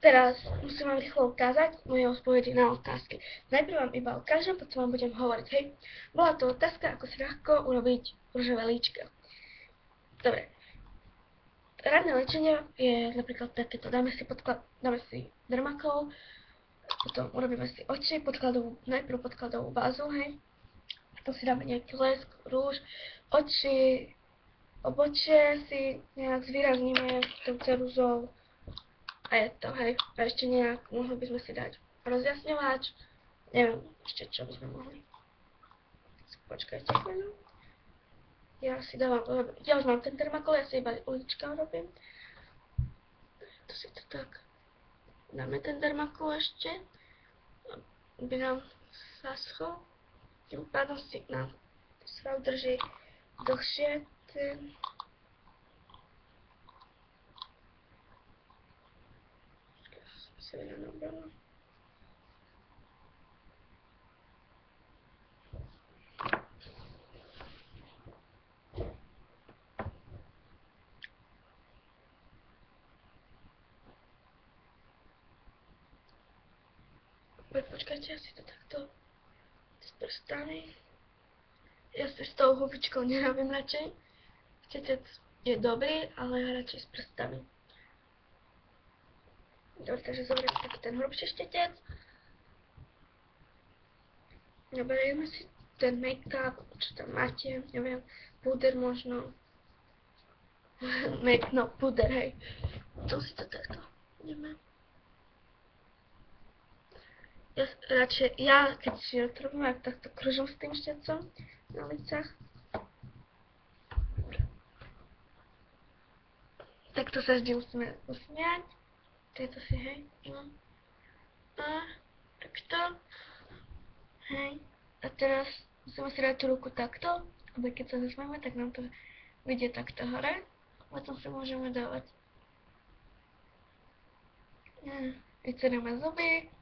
teraz musím vám rýchlo ukázať moje odpovede na otázky. Najprv vám iba ukážem, potom vám budem hovoriť, hej. Bola to otázka, ako si ľahko urobiť ružové líčka. Dobre. Radné liečenie je napríklad takéto. Dáme si dermakol, potom urobíme si oči, najprv podkladovú bázu, hej. Potom si dáme nejaký lesk, rúž, oči, obočie si nejak zvýrazníme tou ceruzou. A je to, hej. A ešte nejak, mohli by sme si dať rozjasňovač. Neviem, ešte čo by sme mohli. Počkajte chvíľu. Ja už mám ten termakol, ja si iba ulička urobím. To si to tak. Dáme ten termakol ešte. Aby nám zaschol. Tým pádom si nám sa udrží dlhšie ten. Počkajte, ja si to takto s prstami. Ja si s tou hubičkou nerobím radšej. Štetec je dobrý, ale ja radšej s prstami. Dobre, takže zoberieme taký ten hrubší štetec. Zoberieme si ten make-up, čo tam máte, neviem, púder možno. No, púder, hej. To si to takto ideme. Ja keď si otrobím, takto kružím s tým štetcom na licách. Takto sa vždy musíme usmiať. Tieto si, hej, no. A takto. Hej. A teraz musíme si dať tú ruku takto, aby keď sa zasmieme, tak nám to vyjde takto hore. Potom si môžeme dávať. Vycerieme zuby.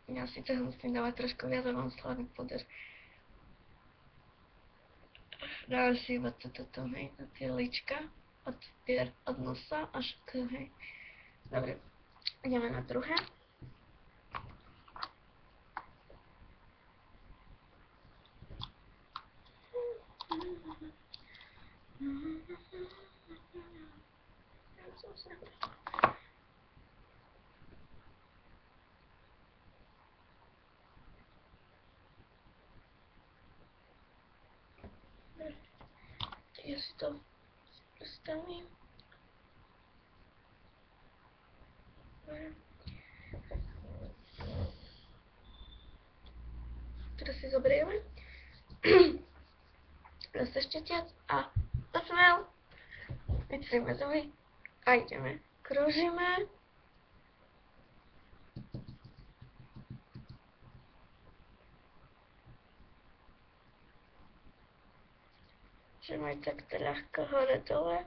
Ja si toho musím dávať trošku viac, mám slabý púder. Dávam si iba toto, hej, na tie líčka, od nosa až k, hej. Dobre, ideme na druhé. Ja si to predstavím. Teraz si zoberieme. Zase štetec a osmel. Vytríme zuby a ideme. Kružíme. Že majú takto ľahko hore dole.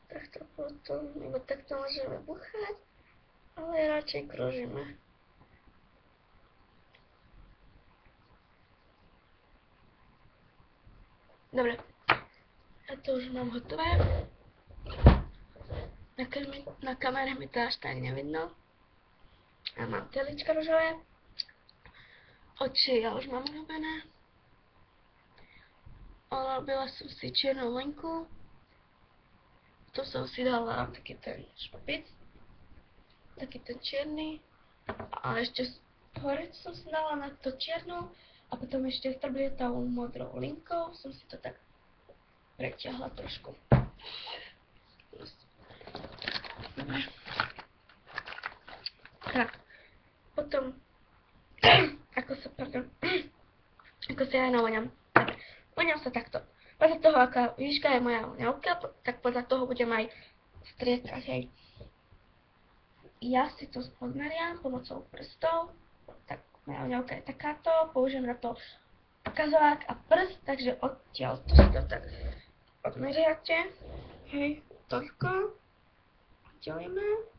Takto potom, iba takto môžeme buchať, ale radšej kružíme. Dobre, a to už mám hotové. Na kamere mi to až tak nevidno. A mám telička ružové. Oči ja už mám urobené. Urobila som si čiernu linku. Tu som si dala taký ten špic. Taký ten čierny. A ešte hore som si dala na to čiernu. A potom ešte strblietou modrou linkou som si to tak preťahla trošku. Dobre. Tak. Potom, ako sa ja navoňam. Voňam sa takto. Podľa toho, aká výška je moja voňavka, tak podľa toho budem aj striekať, hej. Ja si to odmeriam pomocou prstov. Tak, moja voňavka je takáto. Použijem na to ukazovák a prst, takže odtiaľ to si to tak odmeriate. Hej, toľko. Oddelíme.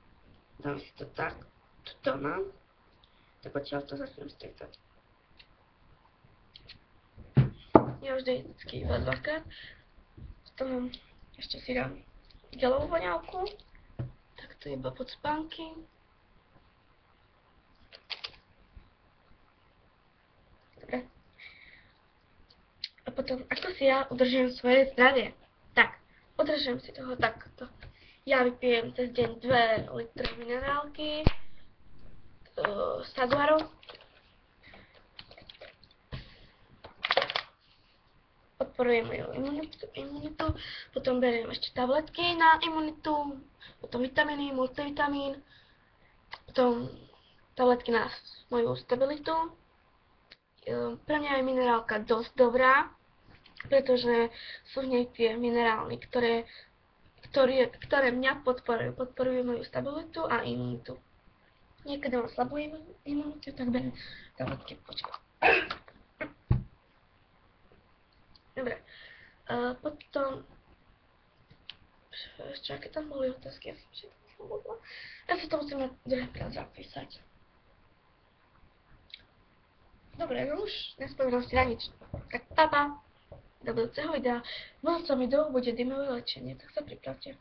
Dáme si to tak. Tuto mám. Tak odtiaľ to začnem striekať. Ja vždycky iba dvakrát. Potom ešte si dám gelovú voňavku. Tak to iba pod spánky. Dobre. A potom, ako si ja udržujem svoje zdravie? Tak, udržujem si toho takto. Ja vypijem cez deň 2 litre minerálky, saguarov. Podporujem moju imunitu, potom beriem ešte tabletky na imunitu, potom vitamíny, multivitamín, potom tabletky na moju stabilitu. Pre mňa je minerálka dosť dobrá, pretože sú v nej tie minerály, ktoré mňa podporujú moju stabilitu a imunitu. Niekedy mám slabú imunitu, tak beriem tabletky. Počkaj. Dobre. Potom... Ešte, aké tam boli otázky? Ja sa to musím na druhýkrát zapísať. Dobre, no už nespomínam si na nič. Tak papa, do budúceho videa. V budúcom videu bude dymové lečenie, tak sa pripravte.